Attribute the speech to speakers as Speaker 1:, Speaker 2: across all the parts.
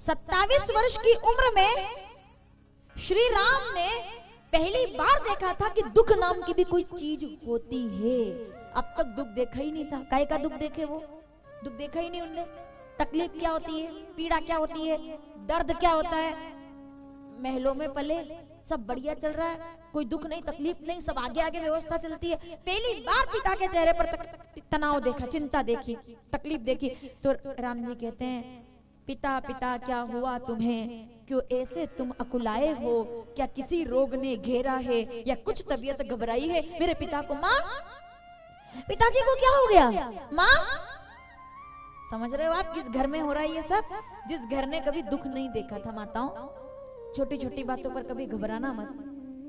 Speaker 1: 27 वर्ष की उम्र में श्री राम ने पहली बार देखा था कि दुख नाम की भी कोई चीज होती है। अब तक दुख देखा ही नहीं था। काय का दुख देखे? वो दुख देखा ही नहीं उनने। तकलीफ क्या होती है, पीड़ा क्या होती है, दर्द क्या होता है। महलों में पले, सब बढ़िया चल रहा है, कोई दुख नहीं, तकलीफ नहीं, सब आगे आगे व्यवस्था चलती है। पहली बार पिता के चेहरे पर तनाव देखा, चिंता देखी, तकलीफ देखी। तो राम जी कहते हैं, पिता पिता क्या हुआ तुम्हें, क्यों ऐसे तुम अकुलाए हो, क्या किसी रोग ने घेरा है या कुछ तबीयत घबराई है? मेरे पिता को, माँ पिताजी को क्या हो गया माँ? समझ रहे हो आप किस घर में हो रहा है ये सब? जिस घर ने कभी दुख नहीं देखा था। माताओं, छोटी छोटी बातों पर कभी घबराना मत,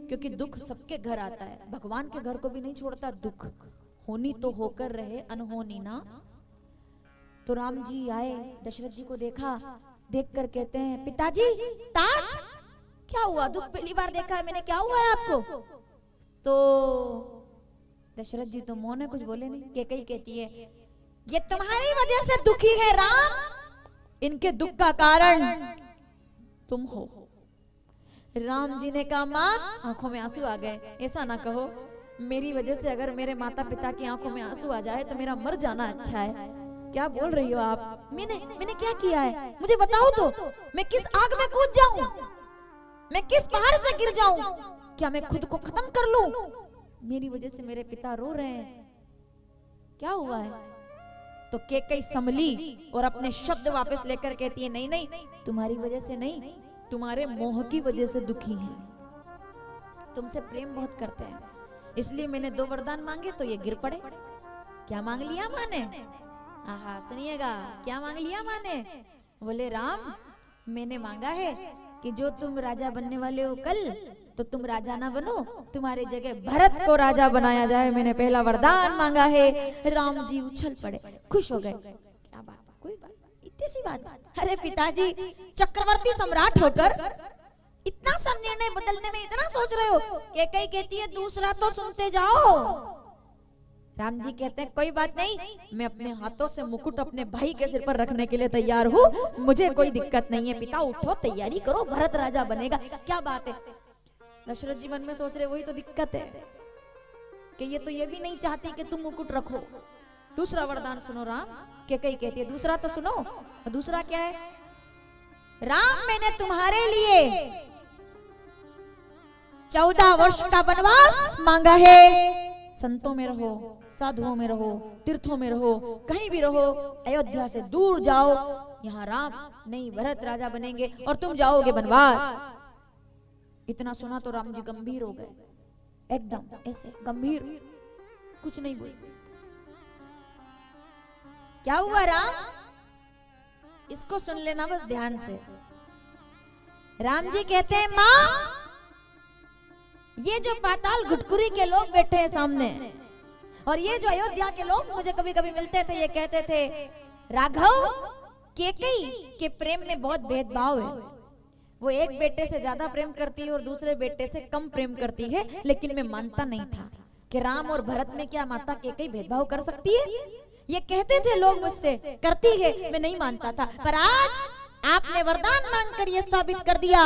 Speaker 1: क्योंकि दुख सबके घर आता है। भगवान के घर को भी नहीं छोड़ता दुख। होनी तो होकर रहे, अनहोनी ना। तो राम जी आए, दशरथ जी को देखा, देखकर कहते हैं, पिताजी तात क्या हुआ? दुख पहली बार देखा है मैंने, क्या हुआ है आपको? तो दशरथ जी तो मौन है, कुछ बोले नहीं। कैकेयी कहती है, ये तुम्हारी वजह से दुखी है राम, इनके दुख का कारण तुम हो। राम जी ने कहा, माँ, आंखों में आंसू आ गए। ऐसा ना कहो, मेरी वजह से अगर मेरे माता पिता की आंखों में आंसू आ जाए तो मेरा मर जाना अच्छा है। क्या बोल रही हो आप? मैंने क्या किया है? मुझे बताओ तो, मैं किस आग में कूद जाऊं, मैं किस पहाड़ से गिर जाऊं, क्या मैं खुद को खत्म कर लूं? मेरी वजह से मेरे पिता रो रहे हैं, क्या हुआ है? तो कैकेयी संभली और अपने शब्द वापस लेकर कहती है, नहीं नहीं, तुम्हारी वजह से नहीं, तुम्हारे मोह की वजह से दुखी हैं। तुमसे प्रेम बहुत करते हैं, इसलिए मैंने 2 वरदान मांगे तो ये गिर पड़े। क्या मांग लिया माँ ने? आहा, सुनिएगा, क्या मांग लिया माँ ने? बोले, राम, मैंने मांगा है कि जो तुम राजा बनने वाले हो कल, तो तुम राजा ना बनो, तुम्हारी जगह भरत को राजा बनाया जाए। मैंने पहला वरदान मांगा है। राम जी उछल पड़े, खुश हो गए। क्या बात, कोई बात, इतनी सी बात। अरे पिताजी, चक्रवर्ती सम्राट होकर इतना सा निर्णय बदलने में इतना सोच रहे हो? कैकेयी कहती है, दूसरा तो सुनते जाओ। राम जी कहते हैं, कोई बात नहीं, मैं अपने हाथों से मुकुट अपने भाई के सिर पर रखने के लिए तैयार हूँ, मुझे कोई दिक्कत नहीं है। पिता उठो, तैयारी करो, भरत राजा बनेगा। क्या बात है? दशरथ जी मन में सोच रहे, वही तो दिक्कत है कि ये तो ये भी नहीं चाहती कि तुम मुकुट रखो। दूसरा वरदान सुनो राम। कैकेयी कहती है, दूसरा तो सुनो। दूसरा क्या है? राम, मैंने तुम्हारे लिए 14 वर्ष का वनवास मांगा है। संतों में रहो, साधुओं में रहो, तीर्थों में रहो, कहीं भी रहो, अयोध्या से दूर जाओ। यहाँ राम नहीं, भरत राजा बनेंगे और तुम जाओगे वनवास। इतना सुना तो राम जी गंभीर हो गए, एकदम ऐसे गंभीर, कुछ नहीं बोले। क्या हुआ राम? इसको सुन लेना बस ध्यान से। राम जी कहते हैं, माँ, ये जो पाताल घुटकुरी के लोग बैठे हैं सामने, और ये जो अयोध्या के लोग मुझे कभी कभी मिलते थे, ये कहते थे, राघव, कैकेयी के प्रेम में बहुत भेदभाव है। वो एक बेटे से ज्यादा प्रेम करती है और दूसरे बेटे से कम प्रेम करती है। लेकिन मैं मानता नहीं था कि राम और भरत में क्या माता कैकेयी भेदभाव कर सकती है। ये कहते थे लोग मुझसे, करती है, मैं नहीं मानता था। पर आज आपने वरदान मांगकर ये साबित कर दिया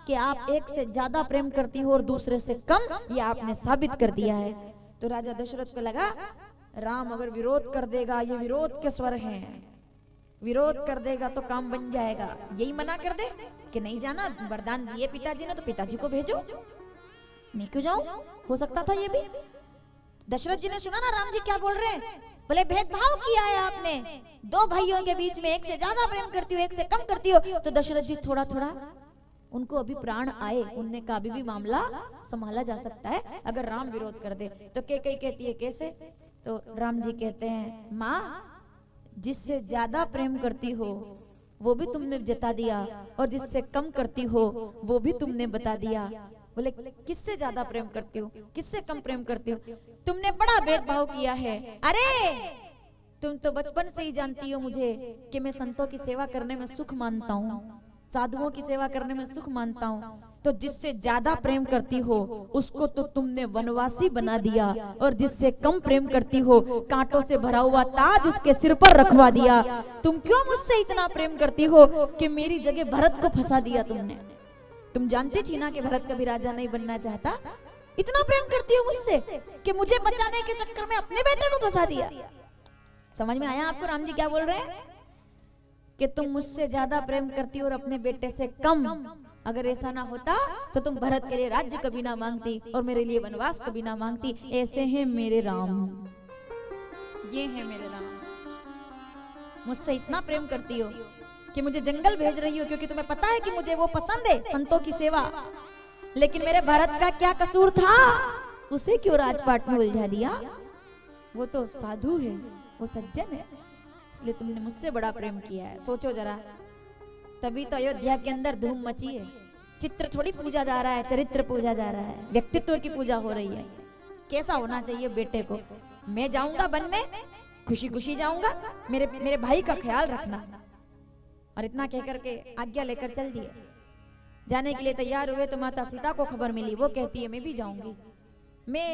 Speaker 1: कि आप एक से ज्यादा प्रेम करती हो और दूसरे से कम, ये आपने साबित कर दिया है। तो राजा दशरथ को लगा, राम अगर विरोध कर देगा, ये विरोध के स्वर हैं, विरोध कर देगा तो काम बन जाएगा। यही मना कर दे कि नहीं जाना, वरदान दिए पिताजी ने तो पिताजी को भेजो, मैं क्यों जाऊं? हो सकता था ये भी। दशरथ जी ने सुना ना राम जी क्या बोल रहे हैं, बोले भेदभाव किया है आपने 2 भाइयों के बीच में, एक से ज्यादा प्रेम करती हो, एक से कम करती हो। तो दशरथ जी थोड़ा थोड़ा उनको अभी प्राण आए, उनने कहा अभी भी मामला संभाला जा सकता है अगर राम विरोध कर दे। तो कैकेयी कहती है, कैसे? तो राम जी कहते हैं, माँ, जिससे ज्यादा प्रेम करती हो वो भी तुमने जता दिया, और जिससे कम करती हो वो भी तुमने बता दिया। बोले, किससे ज्यादा प्रेम करती हो, किससे कम प्रेम करती हो? तुमने बड़ा भेदभाव किया है। अरे तुम तो बचपन से ही जानती हो मुझे कि मैं संतों की सेवा करने में सुख मानता हूँ, साधुओं की सेवा करने में सुख मानता हूँ। तो जिससे ज्यादा प्रेम करती हो उसको तो तुमने वनवासी बना दिया, और जिससे कम प्रेम करती हो कांटों से भरा हुआ ताज उसके सिर पर रखवा दिया। तुम क्यों मुझसे इतना प्रेम करती हो कि मेरी जगह भरत को फंसा दिया तुमने? तुम जानती थी ना कि भरत कभी राजा नहीं बनना चाहता। इतना प्रेम करती हो मुझसे कि मुझे बचाने के चक्कर में अपने बेटे को फंसा दिया। समझ में आया आपको राम जी क्या बोल रहे हैं? कि तुम मुझसे ज्यादा प्रेम करती हो और अपने बेटे से कम। अगर ऐसा ना होता तो तुम भरत के लिए राज्य कभी ना मांगती और मेरे लिए वनवास कभी ना मांगती। ऐसे हैं मेरे राम, ये है मेरे राम। मुझसे इतना प्रेम करती हो कि मुझे जंगल भेज रही हो क्योंकि तुम्हें पता है कि मुझे वो पसंद है, संतों की सेवा। लेकिन मेरे भरत का क्या कसूर था? उसे क्यों राजपाट में उलझा दिया? वो तो साधु है, वो सज्जन है, इसलिए तुमने मुझसे बड़ा प्रेम किया है। सोचो जरा, तभी तो अयोध्या के अंदर धूम मची है। चित्र थोड़ी पूजा जा रहा है, चरित्र पूजा जा रहा है, व्यक्तित्व की पूजा हो रही है। कैसा होना चाहिए बेटे को? मैं जाऊंगा वन में, खुशी खुशी जाऊंगा, मेरे भाई का ख्याल रखना। और इतना कह करके आज्ञा लेकर चल दिए। जाने के लिए तैयार हुए तो माता सीता को खबर मिली। वो कहती है मैं भी जाऊंगी। मैं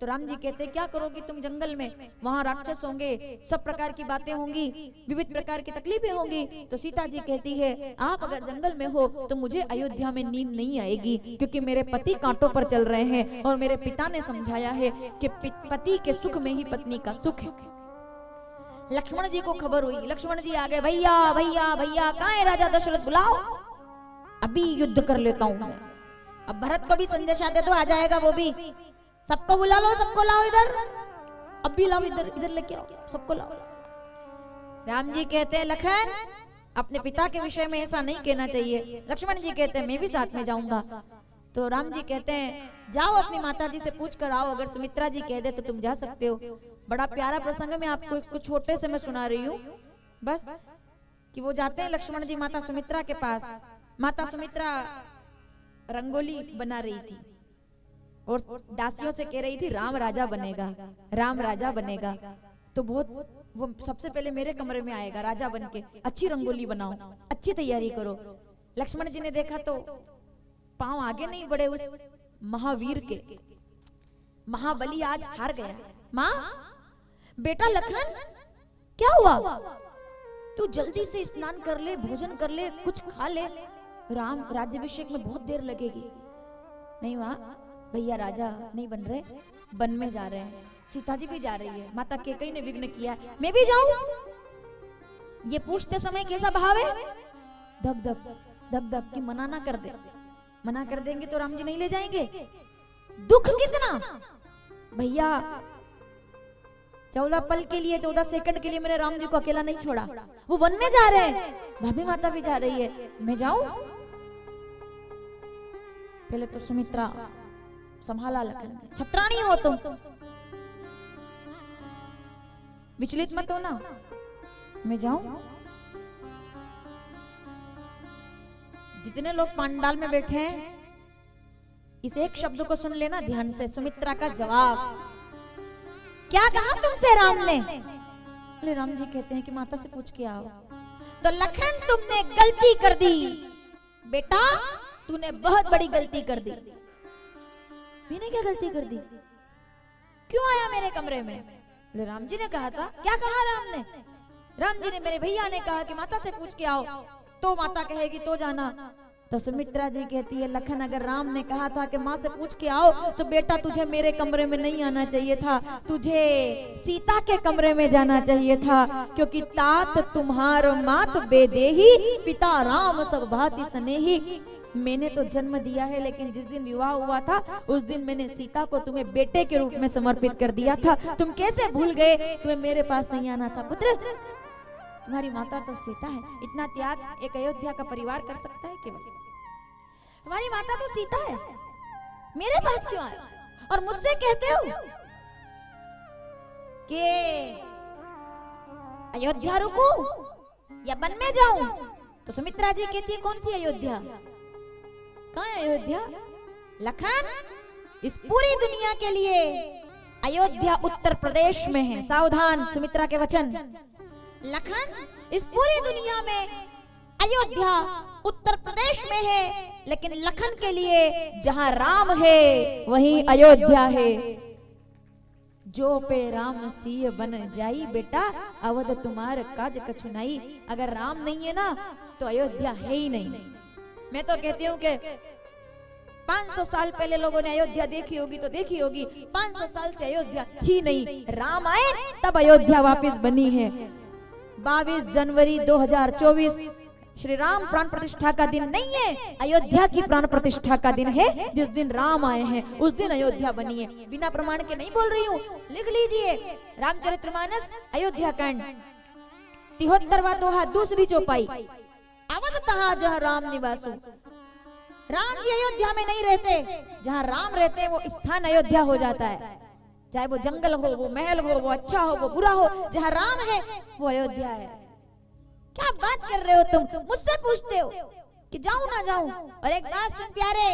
Speaker 1: तो राम जी कहते क्या करोगी तुम जंगल में? वहां राक्षस होंगे, सब प्रकार की बातें होंगी, विविध प्रकार की तकलीफें होंगी। तो सीता जी कहती है आप अगर जंगल में हो तो मुझे अयोध्या में नींद नहीं आएगी, क्योंकि मेरे पति कांटों पर चल रहे हैं और मेरे पिता ने समझाया है कि पति के सुख में ही पत्नी का सुख है। लक्ष्मण जी को खबर हुई, लक्ष्मण जी आ गए। भैया भैया भैया कहाँ है राजा दशरथ? बुलाओ, अभी युद्ध कर लेता हूँ मैं। अब भरत को भी संदेशा दे दो, आ जाएगा वो भी। सबको बुला लो, सबको लाओ इधर, अब भी लाओ इधर, इधर लेके आओ, सबको लाओ। राम जी कहते हैं लखन अपने पिता के विषय में ऐसा नहीं कहना चाहिए। लक्ष्मण जी कहते हैं मैं भी साथ में जाऊंगा। तो राम जी कहते हैं जाओ अपनी माता जी से पूछ कर आओ, अगर सुमित्रा जी कह दे तो तुम जा सकते हो। बड़ा प्यारा प्रसंग है, मैं आपको कुछ छोटे से मैं सुना रही हूँ बस, कि वो जाते हैं लक्ष्मण जी माता सुमित्रा के पास। माता सुमित्रा रंगोली बना रही थी और दासियों से कह रही थी राम राजा बनेगा, राम राजा बनेगा। तो बहुत वो सबसे पहले मेरे कमरे में आएगा राजा बनके, अच्छी रंगोली बनाओ, अच्छी तैयारी करो। लक्ष्मण जी ने देखा तो पांव आगे नहीं बढ़े उस महावीर के। महाबली आज हार गया। माँ बेटा लखन क्या हुआ? तू जल्दी से स्नान कर ले, भोजन कर ले, कुछ खा ले, राम राज्याभिषेक में बहुत देर लगेगी। नहीं माँ, भैया राजा नहीं बन रहे, वन में जा रहे हैं, सीता जी भी जा रही है, माता कैकेयी ने विघ्न किया, मैं भी जाऊं? ये पूछते समय कैसा भाव है? धक धक धक धक की मना ना कर दे। मना कर देंगे तो राम जी नहीं ले जाएंगे। दुख कितना भैया, 14 पल के लिए, 14 सेकंड के लिए मैंने राम जी को अकेला नहीं छोड़ा। वो वन में जा रहे हैं, भाभी माता भी जा रही है, मैं जाऊं? पहले तो सुमित्रा संभाला लखन, छत्राणी हो तुम, विचलित मत हो ना, मैं जाऊं? जितने लोग पांडाल में बैठे हैं इस एक शब्द को सुन लेना ध्यान से। सुमित्रा का जवाब क्या कहा तुमसे राम ने? बोले राम जी कहते हैं कि माता से पूछ के आओ। तो लखन तुमने गलती कर दी बेटा, तूने बहुत बड़ी गलती कर दी। मैंने क्या गलती कर दी? क्यों आया मेरे कमरे में? बोले राम जी ने कहा था। क्या कहा राम ने? राम जी ने, मेरे भैया ने कहा कि माता से पूछ के आओ, तो माता कहेगी तो जाना। तो सुमित्रा जी कहती है लखन अगर राम ने कहा था कि माँ से पूछ के आओ तो बेटा तुझे मेरे कमरे में नहीं आना चाहिए था, तुझे सीता के कमरे में जाना चाहिए था, क्योंकि तात तुम्हार मात बेदेही, पिता राम सब भांति स्नेही। मैंने तो जन्म दिया है, लेकिन जिस दिन विवाह हुआ था उस दिन मैंने सीता को तुम्हें बेटे के रूप में समर्पित कर दिया था। तुम कैसे भूल गए? तुम्हें मेरे पास नहीं आना था। पुत्र, तुम्हारी माता तो सीता है, इतना त्याग एक अयोध्या का परिवार कर सकता है केवल? तुम्हारी माता तो सीता है, मेरे पास क्यों आए? और मुझसे कहते हो कि अयोध्या रुकूं या वन में जाऊं? तो सुमित्रा जी कहती है कौन सी अयोध्या? कहाँ है अयोध्या? लखन, इस पूरी दुनिया के लिए अयोध्या उत्तर प्रदेश में है। सावधान, सुमित्रा के वचन। लखन, इस पूरी दुनिया में अयोध्या उत्तर प्रदेश में है, लेकिन लखन के लिए जहां राम है वहीं अयोध्या है। जो पे राम सिय बन जाई, बेटा अवध तुम्हार काज कछु नहीं। अगर राम नहीं है ना तो अयोध्या है ही नहीं। मैं तो कहती हूँ कि 500 साल पहले लोगों ने अयोध्या देखी होगी तो देखी होगी, 500 साल से अयोध्या थी नहीं। राम आए तब अयोध्या वापस बनी है। 22 जनवरी 2024 श्री राम प्राण प्रतिष्ठा का दिन नहीं है, अयोध्या की प्राण प्रतिष्ठा का दिन है। जिस दिन राम आए हैं उस दिन अयोध्या बनी है। बिना प्रमाण के नहीं बोल रही हूँ, लिख लीजिए। रामचरितमानस अयोध्या कांड 73वां दोहा दूसरी चौपाई। अवध तहा जहाँ राम निवासु। राम जी अयोध्या में नहीं रहते, जहाँ राम रहते हैं वो स्थान अयोध्या हो जाता है। चाहे वो जंगल हो, वो महल हो, वो अच्छा हो, वो बुरा हो, जहाँ राम है वो अयोध्या है। क्या बात कर रहे हो तुम? मुझसे पूछते हो कि जाऊं ना जाऊं। और एक बात सुन प्यारे,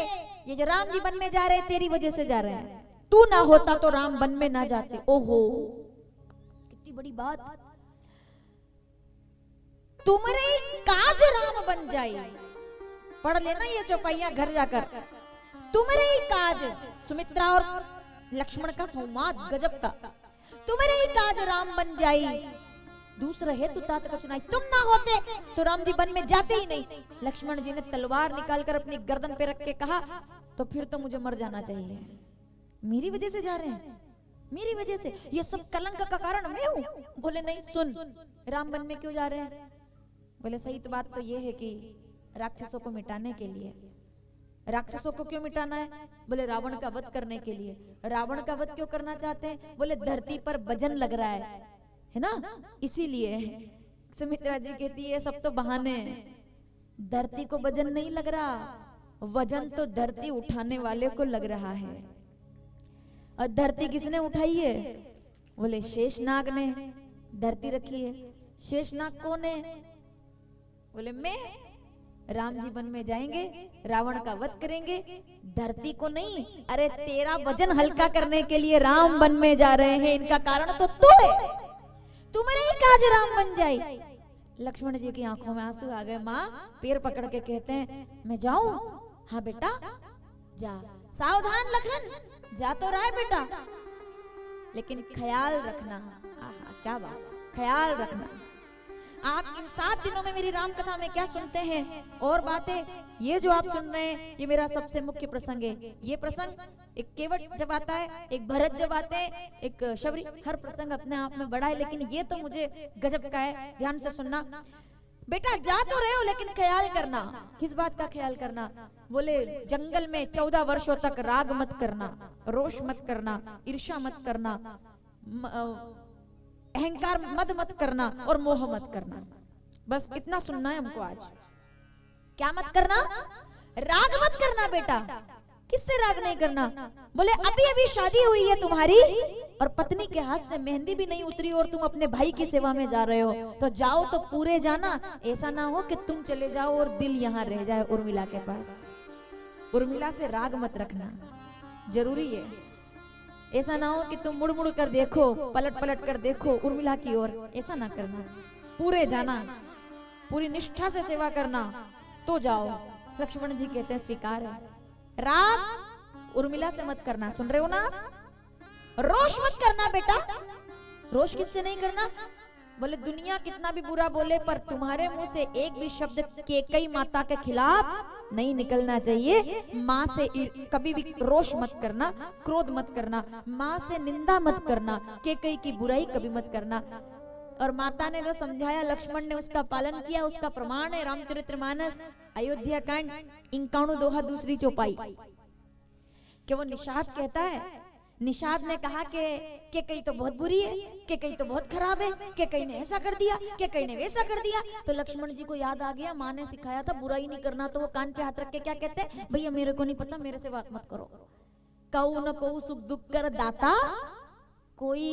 Speaker 1: ये जो राम जी वन में जा रहे हैं तेरी वजह से जा रहे हैं। तू ना होता तो राम वन में ना जाते। ओहो कितनी बड़ी बात। तुम्हारे काज राम बन जाए। पढ़ लेना ये चौपाइयां घर जाकर। तुम्हारे काज, सुमित्रा और लक्ष्मण का संवाद गजब का। तुम्हारे काज राम बन जाई, दूसरा है तू तात का चुनाई। तुम ना होते तो राम जी वन में जाते ही नहीं। लक्ष्मण जी ने तलवार निकालकर अपनी गर्दन पे रख के कहा, तो फिर तो मुझे मर जाना चाहिए। मेरी वजह से जा रहे हैं, मेरी वजह से। ये सब कलंक का कारण मैं हूँ। बोले नहीं, सुन, राम वन में क्यों जा रहे हैं? बोले सही तो बात तो ये है कि राक्षसों को मिटाने के लिए। राक्षसों को क्यों मिटाना है? बोले रावण का वध करने के लिए। रावण का वध क्यों करना चाहते हैं? बोले धरती पर वजन लग रहा है ना, इसीलिए। सुमित्रा जी कहती है सब तो बहाने हैं। धरती को वजन नहीं लग रहा, वजन तो धरती उठाने वाले को लग रहा है। और धरती किसने उठाई है? बोले शेषनाग ने धरती रखी है। शेषनाग कौन है? बोले मैं। राम जी वन में जाएंगे, रावण का वध करेंगे, धरती को नहीं, अरे तेरा वजन हल्का करने के लिए राम वन में जा रहे हैं। इनका कारण तो तू है, तुम्हारे ही काज राम बन जाए। लक्ष्मण जी की आंखों में आंसू आ गए। माँ पैर पकड़ के कहते हैं मैं जाऊं? हाँ बेटा जा। सावधान लखन, जा तो रहा है बेटा, लेकिन ख्याल रखना। आहा क्या बात, ख्याल रखना। आप इन 7 दिनों में मेरी राम कथा में क्या सुनते हैं और बातें, ये जो आप सुन रहे हैं ये मेरा सबसे मुख्य प्रसंग है। ये प्रसंग एक केवट जब आता है, एक भरत जब आते हैं, एक शबरी, हर प्रसंग अपने आप में बड़ा है, लेकिन ये तो मुझे गजब का है। ध्यान से सुनना बेटा। जा तो रहे हो लेकिन ख्याल करना। किस बात का ख्याल करना? बोले जंगल में 14 वर्षों तक राग मत करना, रोष मत करना, ईर्ष्या मत करना, अहंकार मत करना और मोह मत करना। बस इतना सुनना है हमको आज। क्या मत करना? राग मत करना बेटा। किससे राग नहीं करना? बोले अभी अभी शादी हुई है तुम्हारी और पत्नी के हाथ से मेहंदी भी नहीं उतरी और तुम अपने भाई की सेवा में जा रहे हो, तो जाओ तो पूरे जाना। ऐसा ना हो कि तुम चले जाओ और दिल यहाँ रह जाए उर्मिला के पास। उर्मिला से राग मत रखना, जरूरी है। ऐसा ना हो कि तुम मुड़ मुड़ कर देखो, पलट पलट कर देखो उर्मिला की ओर, ऐसा ना करना। पूरे जाना, पूरी निष्ठा से सेवा करना, तो जाओ। लक्ष्मण जी कहते हैं स्वीकार है। राग उर्मिला से मत करना, सुन रहे हो ना? रोष मत करना बेटा। रोष किससे नहीं करना? बोले दुनिया कितना भी बुरा बोले पर तुम्हारे मुंह से एक भी शब्द कैकेयी माता के खिलाफ नहीं निकलना चाहिए। माँ से कभी भी रोष मत करना, क्रोध मत करना, माँ से निंदा मत करना, कैकेयी की बुराई कभी मत करना। और माता ने जो समझाया लक्ष्मण ने उसका पालन किया, उसका प्रमाण है रामचरितमानस अयोध्या कांड 51 दोहा दूसरी चौपाई। कि वो निषाद कहता है, निषाद ने कहा कि कैकेयी तो बहुत बुरी है, कैकेयी तो बहुत खराब है, कैकेयी ने ऐसा कर दिया, कैकेयी ने वैसा कर दिया। तो लक्ष्मण जी को याद आ गया, माँ ने सिखाया था बुराई नहीं करना। तो वो कान पे हाथ रख के क्या कहते हैं? भैया मेरे को नहीं पता, मेरे से बात मत करो। कहू न कहू सुख दुख कर दाता, कोई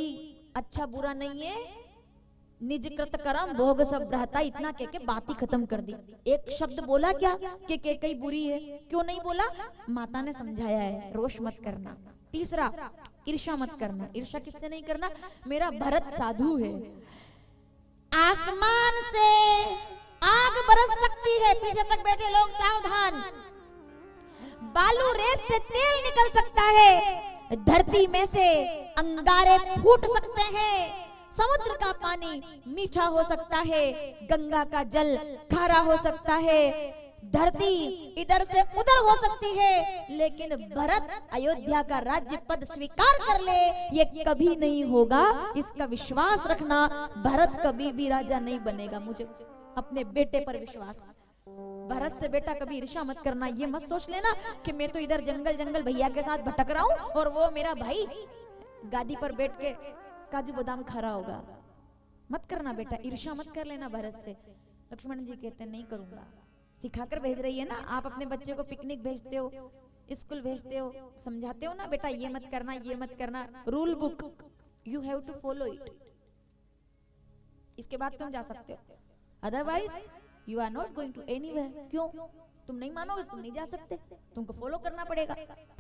Speaker 1: अच्छा बुरा नहीं है, निज कृत करम भोग सब रहता। इतना कह के बात ही खत्म कर दी। एक शब्द बोला क्या कि कैकेयी बुरी है? क्यों नहीं बोला? माता ने समझाया है रोष मत करना। तीसरा ईर्ष्या मत करना। ईर्ष्या किससे नहीं करना? मेरा भरत साधु है, आसमान से आग बरस सकती है, पीछे तक बैठे लोग सावधान। बालू रेत से तेल निकल सकता है, धरती में से अंगारे फूट सकते हैं, समुद्र का पानी मीठा हो सकता है, गंगा का जल खारा हो सकता है, धरती इधर से उधर हो सकती है, लेकिन भरत अयोध्या का राज्य पद स्वीकार कर ले ये कभी नहीं होगा। इसका विश्वास रखना, भरत कभी भी राजा नहीं बनेगा। मुझे अपने बेटे पर विश्वास। भरत से बेटा कभी ईर्ष्या मत करना। ये मत सोच लेना कि मैं तो इधर जंगल जंगल भैया के साथ भटक रहा हूँ और वो मेरा भाई गादी पर बैठ के काजू बादाम खा रहा होगा। मत करना बेटा, ईर्ष्या मत कर लेना भरत से। लक्ष्मण जी कहते नहीं करूंगा। सिखाकर भेज रही है ना, आप अपने बच्चे को पिकनिक भेजते हो, स्कूल भेजते हो, समझाते हो ना बेटा ये मत करना, ये मत करना, rule book you have to follow it. इसके बाद तुम जा सकते हो, otherwise you are not going to anywhere. क्यों? तुम नहीं मानोगे, तुम नहीं जा सकते, तुमको फॉलो करना पड़ेगा।